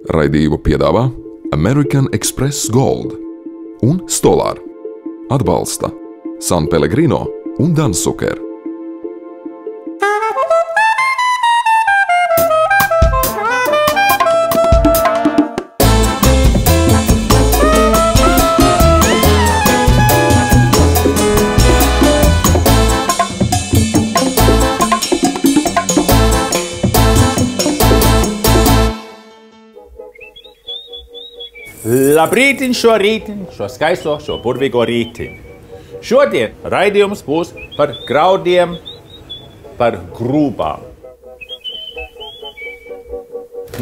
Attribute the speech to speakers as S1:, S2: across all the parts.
S1: Raidījumu piedāvā American Express Gold un Stolar. Atbalsta San Pellegrino un Dansuker.
S2: Labrītiņ šo rītiņu, šo skaisto, šo burvīgo rītiņu. Šodien raidījums būs par graudiem, par grūbām.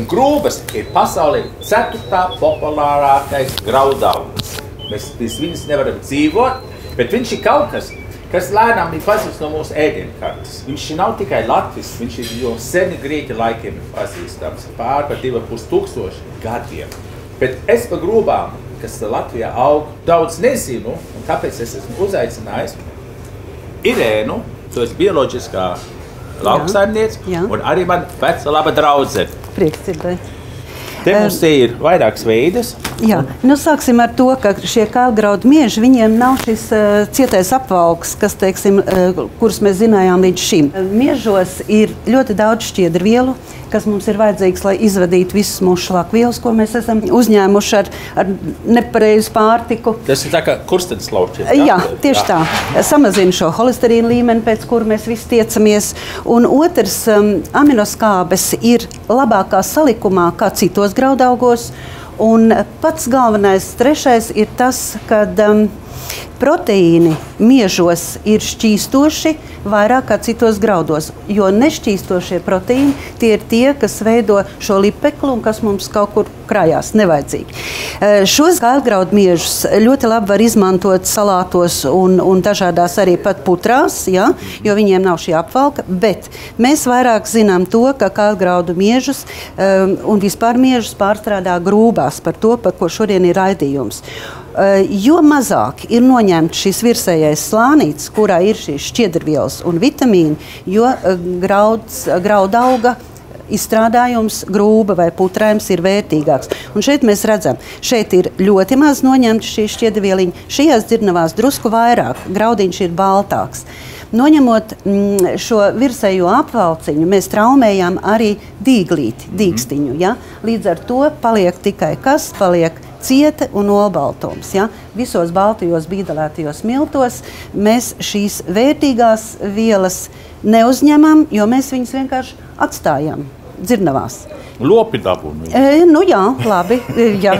S2: Grūbas ir pasaulē 4. populārākais graudaugs. Mēs bez viņas nevaram dzīvot, bet viņš ir kaut kas, kas lēnām ir pazīstams no mūsu ēdienkartes. Viņš nav tikai Latvijas, viņš ir jau seni grieķu laikiem pazīstams, pār par 2500 gadiem. Bet es par grūbām, kas Latvijā aug, daudz nezinu, un tāpēc es esmu uzaicinājis Irēnu, tu esi bioloģiskā lauksaimniece, un arī man veca laba draudzene.
S3: Prieks dzirdēt.
S2: Te mums ir vairākas veidas.
S3: Jā, nu sāksim ar to, ka šie kālgraudu mieži, viņiem nav šis cietais apvalks, kas, teiksim, kurus mēs zinājām līdz šim. Miežos ir ļoti daudz šķiedrvielu, kas mums ir vajadzīgs, lai izvadītu visus mūsu šlakvielas, ko mēs esam uzņēmuši ar nepareizu pārtiku.
S2: Tas ir tā kā kurstenslaučiem.
S3: Jā, tieši tā. Samazina šo holesterīnu līmeni, pēc kura mēs visi tiecamies. Un otrs, aminoskābes ir labākā salikumā kā citos graudaugos. Un pats galvenais, trešais, ir tas, kad proteīni miežos ir šķīstoši vairāk kā citos graudos, jo nešķīstošie proteīni tie ir tie, kas veido šo lipeklu un kas mums kaut kur krājās nevajadzīgi. Šos kālgraudu miežus ļoti labi var izmantot salātos un dažādās arī pat putrās, ja, jo viņiem nav šī apvalka, bet mēs vairāk zinām to, ka kālgraudu miežus un vispār miežus pārstrādā grūbās par to, par ko šodien ir raidījums. Jo mazāk ir noņemts šis virsējais slānītis, kurā ir šīs šķiedrvielas un vitamīni, jo graudauga izstrādājums, grūba vai putrājums ir vērtīgāks. Un šeit mēs redzam, šeit ir ļoti maz noņemts šī šķiedrvieliņa, šajās dzirnavās drusku vairāk, graudiņš ir baltāks. Noņemot šo virsējo apvalciņu, mēs traumējām arī dīglīti, dīkstiņu. Ja? Līdz ar to paliek tikai kas? Paliek cieta un olbaltums. Ja? Visos baltajos bīdalētajos miltos mēs šīs vērtīgās vielas neuzņemam, jo mēs viņus vienkārši atstājam dzirnavās.
S2: Lopi dabūni.
S3: Nu jā, labi. Jā,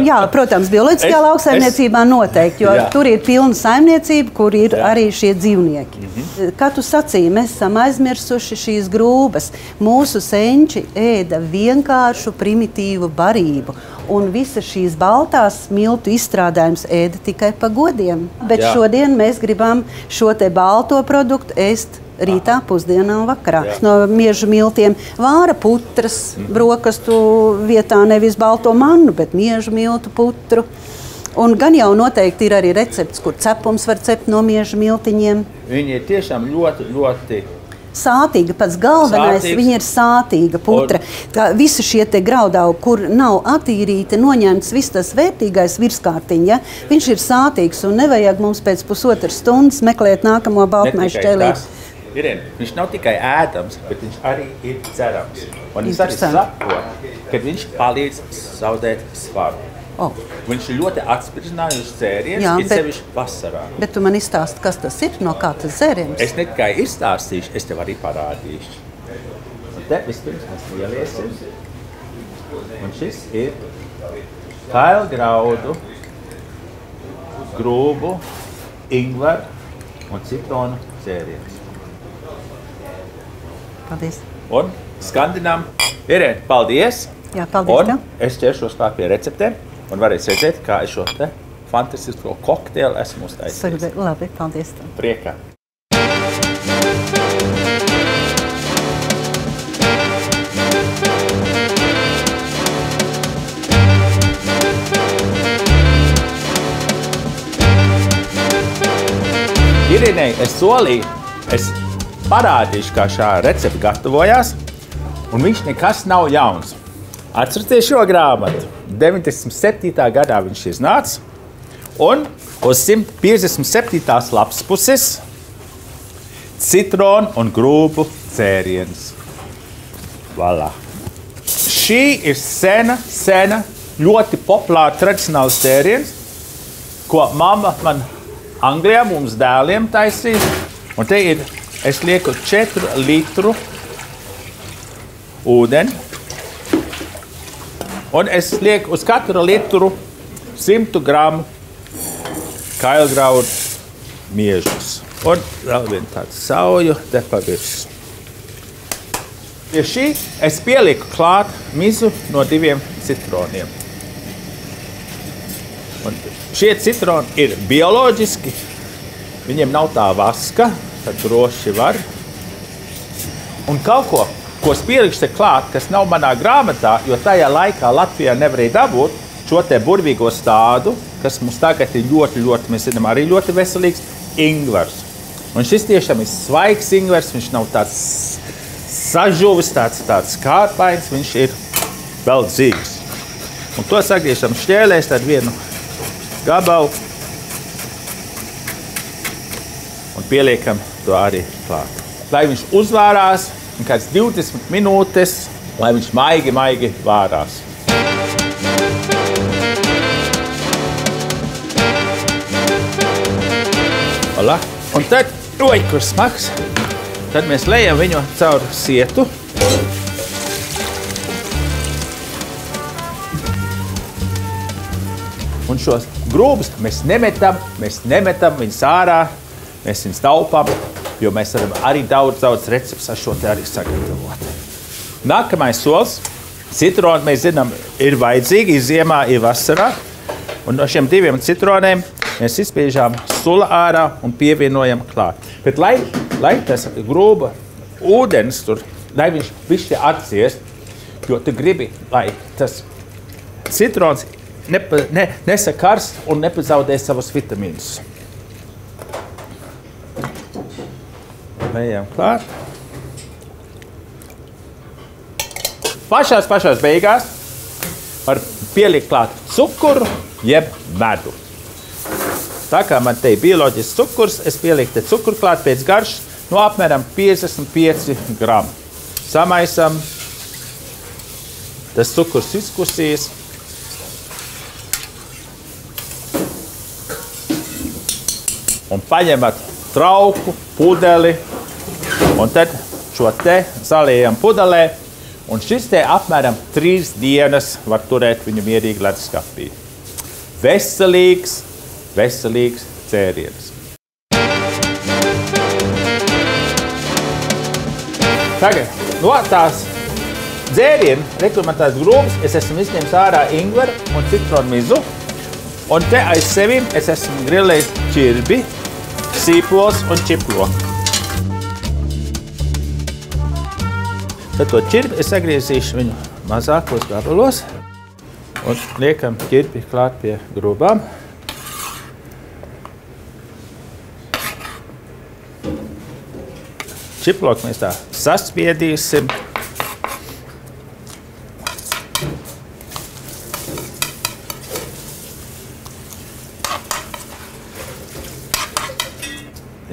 S3: jā, protams, bioloģiskajā lauksaimniecībā noteikti, jo tur ir pilna saimniecība, kur ir arī šie dzīvnieki. Kā tu sacīji, mēs esam aizmirsuši šīs grūbas. Mūsu senči ēda vienkāršu primitīvu barību. Un visas šīs baltās miltu izstrādājums ēda tikai pa godiem. Bet šodien mēs gribam šo te balto produktu ēst rītā, pusdienā un vakarā. No miežu miltiem vāra putras, brokastu vietā nevis balto mannu, bet miežu miltu putru. Un gan jau noteikti ir arī recepts, kur cepums var cept no miežu miltiņiem. Viņi
S2: ir tiešām ļoti
S3: sātīga, pats galvenais, viņa ir sātīga putra. Visi šie te graudaugi, kur nav attīrīti, noņemts viss tas vērtīgais virskārtiņ, ja? Viņš ir sātīgs un nevajag mums pēc pusotras stundas meklēt nākamo baltmaišu ķēlīti.
S2: Irēna, viņš nav tikai ēdams, bet viņš arī ir dzerams. Un es arī saprotu, ka viņš palīdz zaudēt svaru. Viņš ir ļoti atspirdzinājuši dzēriens, ir sevišķi vasarā.
S3: Bet tu man izstāsti, kas tas ir, no kā tas dzēriens?
S2: Es ne tikai izstāstīšu, es tev arī parādīšu. Un te vispirms mēs ieliesim. Un šis ir kailgraudu, grūbu, ingveru un citronu dzēriens.
S3: Paldies.
S2: Un skandinām. Irēna, paldies.
S3: Jā, paldies tev.
S2: Un es ķeršos klāt pie receptēm un varēs redzēt, kā es šo te fantastisko kokteili esmu uztaisījis.
S3: Labi, paldies tev.
S2: Priekā. Irēnei, es solīju, es parādīšu, kā šā recepte gatavojās, un viņš nekas nav jauns. Atcerieties šo grāmatu. 97. gadā viņš iznāca, un uz 157. lapas puses citronu un grūbu dzēriens. Voilà. Šī ir sena, ļoti populāra tradicionāls dzēriens, ko mamma man Anglijā mums dēliem taisīja. Un te ir, es lieku 4 litru ūdeni. Un es lieku uz katru litru 100 gramu kailgraudu miežus. Un vēl vienu tādu sauju te pa virsmu. Pie šī es pieliku klāt mizu no 2 citroniem. Un šie citroni ir bioloģiski. Viņiem nav tā vaska, tad droši var. Un kaut ko es pielikšu te klāt, kas nav manā grāmatā, jo tajā laikā Latvijā nevarēja dabūt šo te burvīgo stādu, kas mums tagad ir ļoti, mēs zinām, arī ļoti veselīgs ingvers. Un šis tiešām ir svaigs ingvers, viņš nav tāds sažuvis, tāds kārpains, viņš ir vēl dzīves. Un to sagriežam šķēlēs, tad vienu gabalu un pieliekam to arī klāt. Lai viņš uzvārās, un kāds 20 minūtes, lai viņš maigi vārās. Ola. Un tad, kur smags, tad mēs lejam viņu caur sietu. Un šos grūbus mēs nemetam viņus ārā, mēs viņus taupām, jo mēs varam arī daudz recepts ar šo te arī sagatavot. Nākamais solis. Citroni, mēs zinām, ir vajadzīgi, ir ziemā, ir vasarā. Un no šiem 2 citroniem mēs izspiežām sula ārā un pievienojam klāt. Bet lai tas grūba ūdens tur, lai viņš bišķi atciest, jo tu gribi, lai tas citrons nesakarst un nepazaudē savus vitamīnus. Lejam klāt. Pašās beigās var pielikt klāt cukuru jeb medu. Tā kā man te ir bioloģisks cukurs, es pieliku te cukuru klāt pēc garšas no apmēram 55 gramu. Samaisam, tas cukurs izkusīs. Un paņemat trauku, pudeli, un tad šo te saliejam pudelē, un šis te apmēram 3 dienas var turēt viņu mierīgi leduskapī. Veselīgs dzēriens. Tagad no tās dzērienu, reklamētās grūbas, es esmu izņēmis ārā ingveru un citronu mizu, un te aiz sevim es esmu grilējis čirbi, sīpols un čiploku. Tad to čirbi es sagriezīšu viņu mazākos gabalos un liekam ķirbi klāt pie grūbām. Čiploku mēs tā saspiedīsim.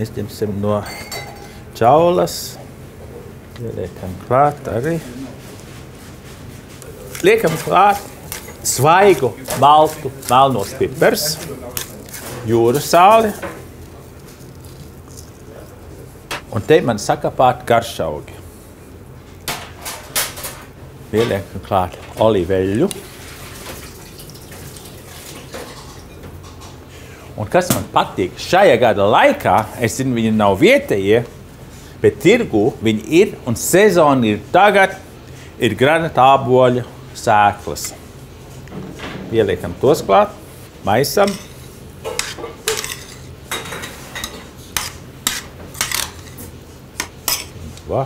S2: Izņemsim no čaulas. Liekam klāt arī. Liekam klāt svaigu maltu melnos pipers, jūras sāli. Un te man sakapāt garšaugi. Pieliekam klāt oliveļu. Un kas man patīk, šajā gada laikā, es zinu, viņi nav vietējie, bet tirgu viņi ir, un sezona ir tagad, ir granata āboļu sēklas. Pieliekam tos klāt, maisam. Va.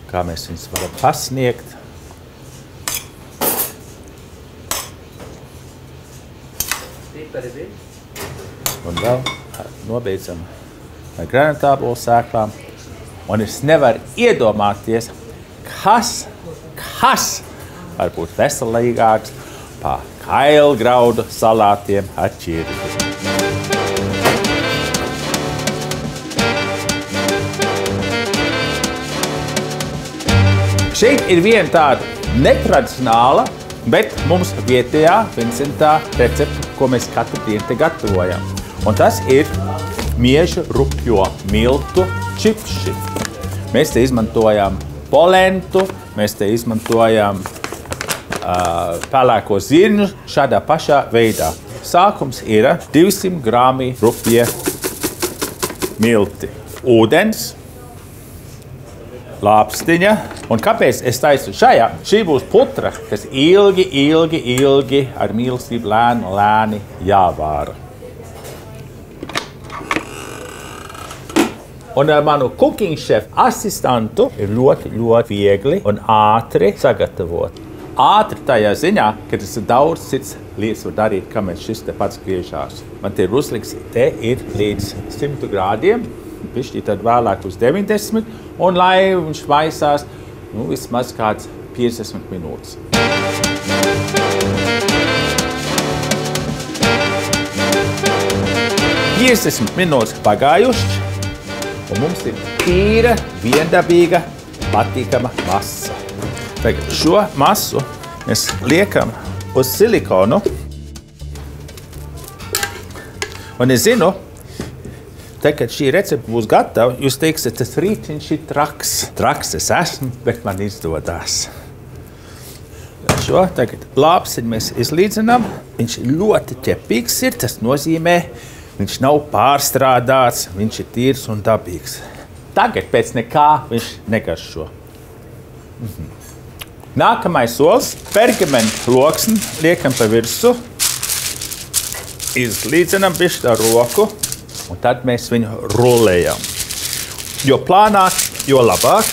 S2: Kā mēs viņus varam pasniegt. Un vēl nobeidzam ar granatābolu sēklām. Un es nevaru iedomāties, kas varbūt veselīgāks, pa kailgraudu salātiem ar čirvi. Šeit ir viena tāda netradicionāla, bet mums vietējā Vincentā recepte, ko mēs katru dienu te gatavojam. Un tas ir mieža rupjo miltu čipši. Mēs te izmantojam polentu, mēs te izmantojam pelēko zirņu šādā pašā veidā. Sākums ir 200 grami rupjie milti, ūdens, lāpstiņa. Un kāpēc es taisu šajā? Šī būs putra, kas ilgi ar mīlestību lēni jāvāra. Un ar manu cooking chef asistantu ir ļoti viegli un ātri sagatavot. Ātri tajā ziņā, ka tas ir daudz cits lietas var darīt, kamēr šis te pats griežās. Man te ir uzliks, te ir līdz 100 grādiem, bišķi tad vēlāk uz 90, un lai viņš maisās, vismaz kāds 50 minūtes. Piecdesmit minūtes pagājuši, un mums ir tīra, viendabīga, patīkama masa. Tagad šo masu mēs liekam uz silikonu. Un es zinu, kad šī recepte būs gatava, jūs teiksiet, tas rīciņš ir traks. Traks es esmu, bet man izdodās. Šo tagad lāpsiņu mēs izlīdzinām. Viņš ļoti ķepīgs ir, tas nozīmē, viņš nav pārstrādāts, viņš ir tīrs un dabīgs. Tagad pēc nekā viņš negaršo. Nākamais solis – pergamentu loksni liekam pa virsu, izlīdzinām bišķi ar roku, un tad mēs viņu rulējam. Jo plānāk, jo labāk.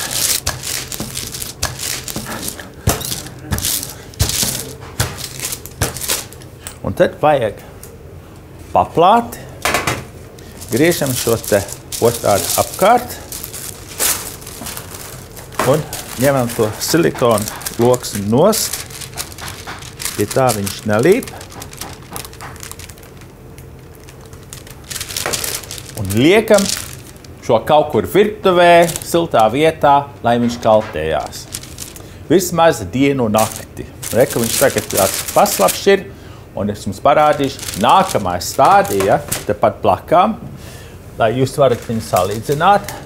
S2: Un tad vajag paplāt, griežam šo te otrādi apkārt un ņemam to silikonu loksni nost, pie tā viņš nelīp. Un liekam šo kaut kur virtuvē, siltā vietā, lai viņš kaltējās. Vismaz dienu nakti. Reka viņš tagad tāds paslapšs ir, un es jums parādīšu nākamā stādija, tepat plakām, lai jūs varat viņu salīdzināt.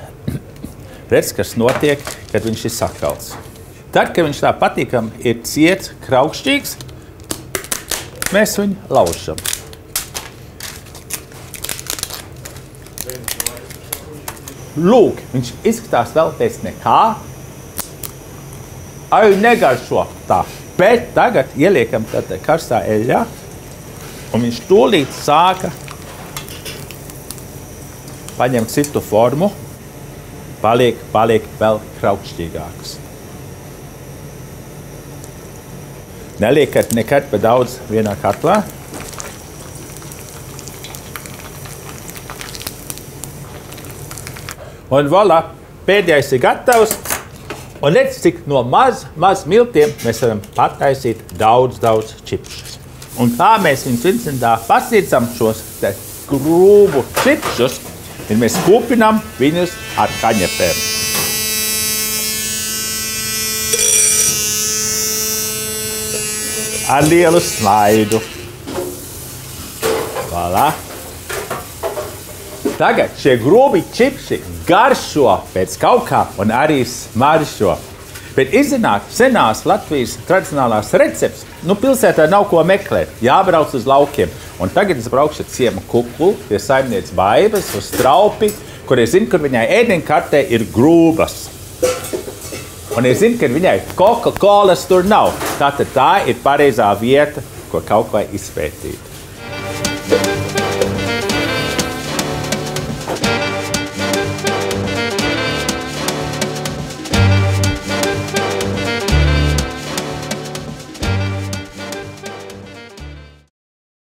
S2: Redz, kas notiek, kad viņš ir sakalts. Tad, kad viņš tā patīkam ir ciets, kraukšķīgs, mēs viņu laužam. Lūk, viņš izskatās vēl pēc nekā. Ai, negaršo tā. Bet tagad ieliekam tādā karstā eļļā, un viņš tūlīt sāka paņemt citu formu, paliek vēl kraukšķīgāks. Neliekat nekad pa daudz vienā katlā. Un voilà, pēdējais ir gatavs. Un redz, cik no maz miltiem mēs varam pataisīt daudz čipšus. Un kā mēs viņus Vincentā pasniedzam šos te grūbu čipšus, tad mēs kupinām viņus ar kaņepēm. Ar lielu smaidu. Voilà. Tagad šie grūbi čipši garšo pēc kaut kā un arī smaržo. Bet iznāk senās Latvijas tradicionālās receptes, pilsētā nav ko meklēt, jābrauc uz laukiem. Un tagad es braukšu ar ciemu Kukulu pie saimnieces Baibas uz Straupi, kur es zinu, kur viņai ēdienkartē ir grūbas. Un es zinu, ka viņai Coca-Colas tur nav. Tātad tā ir pareizā vieta, ko kaut vai izpētīt.